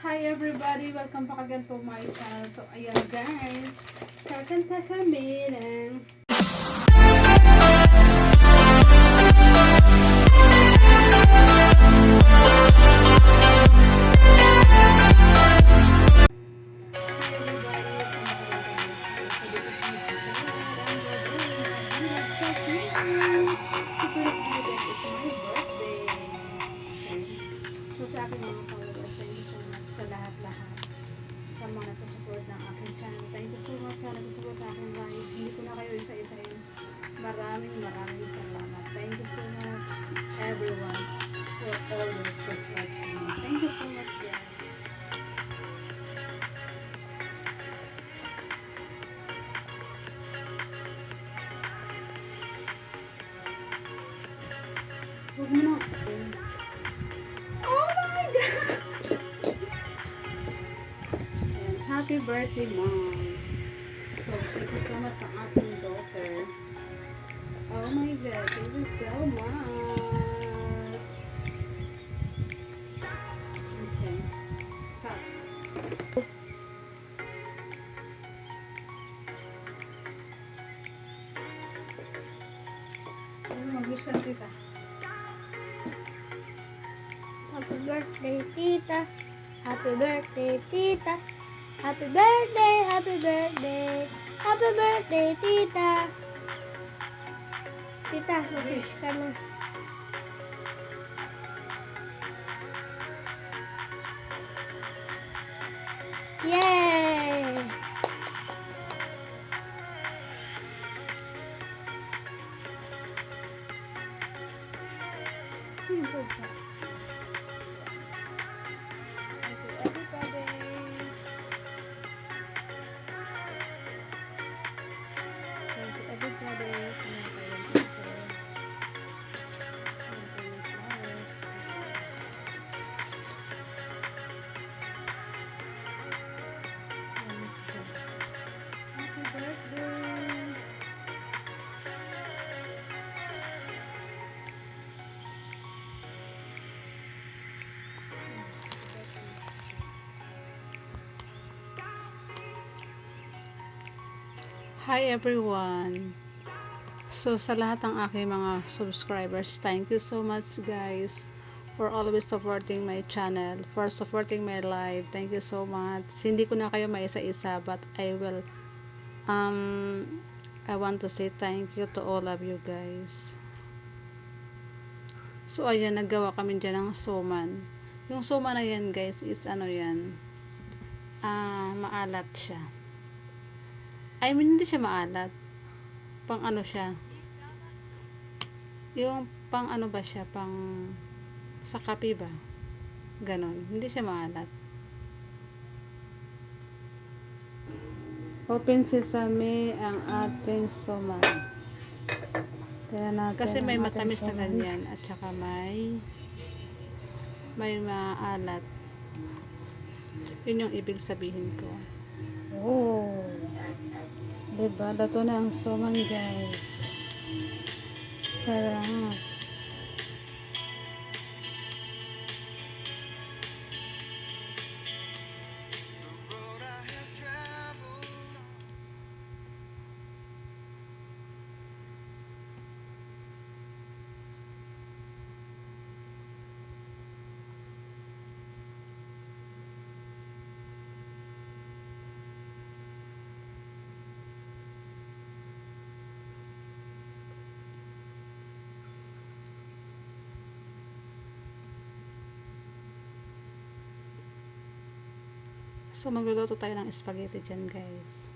Hi everybody! Welcome back again to my channel. So, ayan guys, kakanta kami ng so sa aking mga followers, thank you so much sa lahat-lahat. Sa mga nagsusupport ng aking channel. Thank you so much sa nagsusupport sa aking live. Hindi ko na kayo isa-isahin. Maraming salamat. Thank you so much everyone for all your support. Thank you so much guys. Huwag mo na. Oh my God! And happy birthday, Mom. So, thank you so much sa ating daughter. Oh my God, thank you so much. Okay. Cut. Mag-wish ka na, tita. Happy birthday, tita. Happy birthday, tita. Happy birthday, happy birthday. Happy birthday, tita. Tita, mag-wish ka na. Yay! Hi everyone! So sa lahat ng aking mga subscribers, thank you so much guys for always supporting my channel, for supporting my live. Thank you so much. Hindi ko na kayo maisa-isa but I want to say thank you to all of you guys. So ayan, naggawa kami dyan ng suman. Yung suman na yan guys is maalat siya. I mean, hindi siya maalat. Pang ano siya. Yung pang ano ba siya? Pang sa kape ba? Ganon. Hindi siya maalat. Open sesame ang ating suman. Kasi may matamis na ganyan. At saka may maalat. Yun yung ibig sabihin ko. Oh. Diba? Dato na ang suman guys. Sarap. So, magluluto tayo ng spaghetti dyan, guys.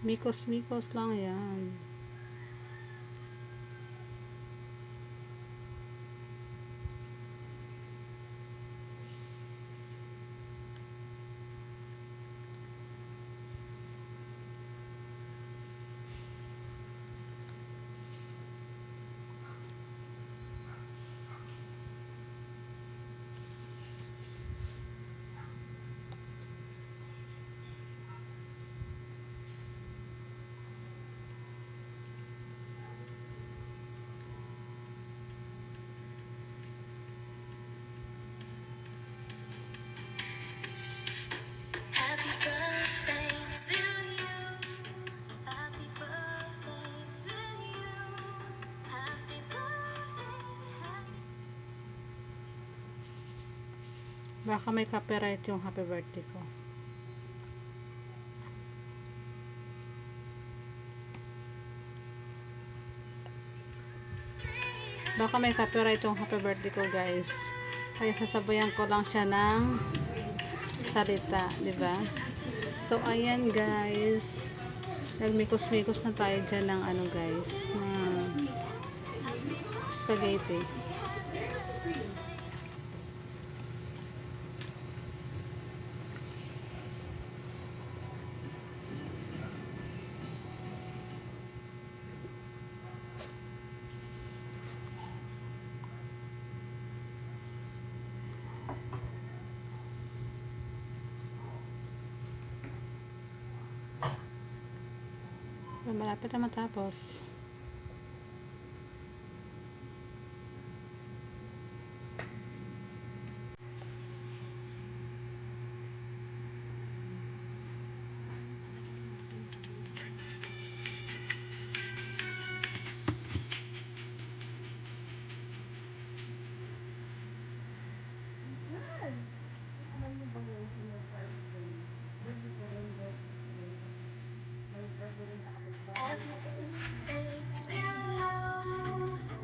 Mikos-mikos lang yan. Happy birthday to you. Happy birthday to you. Happy birthday. Baka may copyright yung happy birthday ko. Baka may copyright yung happy birthday ko, guys. Kaya sasabayan ko lang siya ng salita, di ba? So, ayan, guys. Nagmikos-mikos na tayo dyan ng ano, guys, ng spaghetti. Malapit na matapos.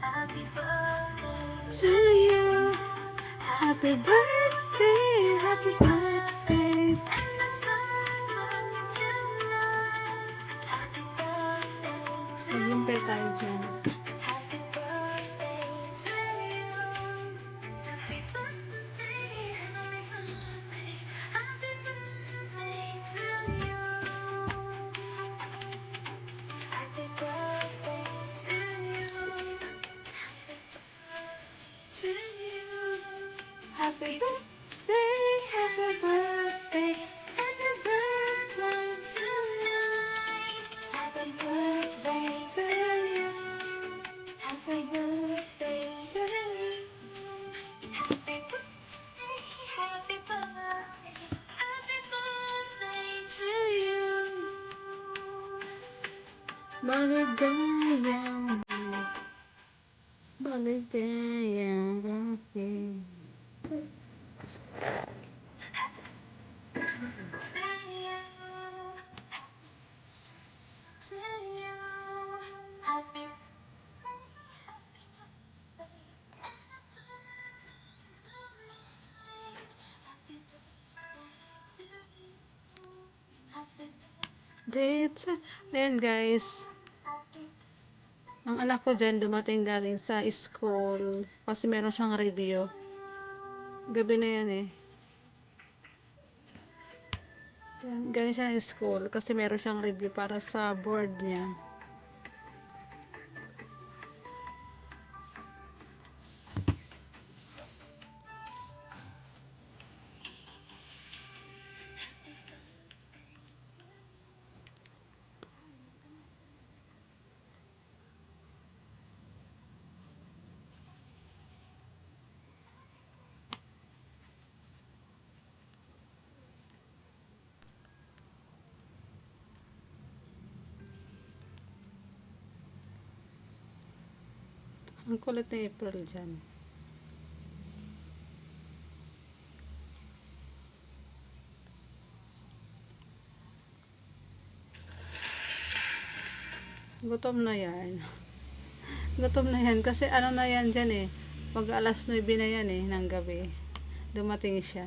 Happy birthday To you, happy birthday, happy birthday. and the sunlight tonight. Happy birthday to Mag-impre tayo dyan. Happy birthday to you. Happy birthday. Happy birthday. Happy birthday to you. Happy birthday to you. To you. Happy birthday, happy birthday. And the sunlight tonight. Happy birthday to you. Happy birthday to you. Happy birthday, happy birthday, happy birthday to you. Maligayang, maligayang gabi. To you. To you. Happy Dates. Ayan, guys. Ang anak ko dyan dumating galing sa school kasi meron siyang review. Gabi na yan eh. Yan, galing siya ng school kasi meron siyang review para sa board niya. Ang kulit ni April dyan. Gutom na yan. Gutom na yan. Kasi ano na yan dyan eh. Pag alas 9 na yan eh, ng gabi. Dumating siya.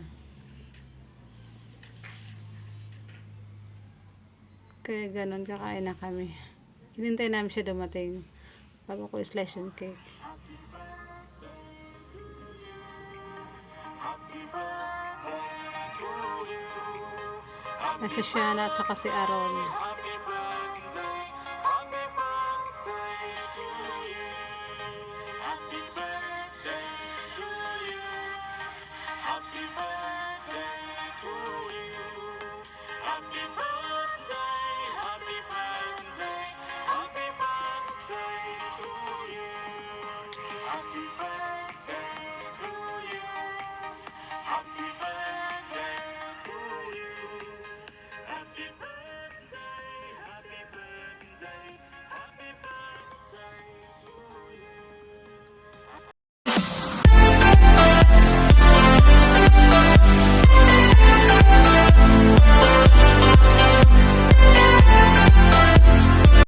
Kaya ganun, kakain na kami. Hinintay namin siya dumating bago ko slice yung cake. Nasa siya na at saka si Aaron.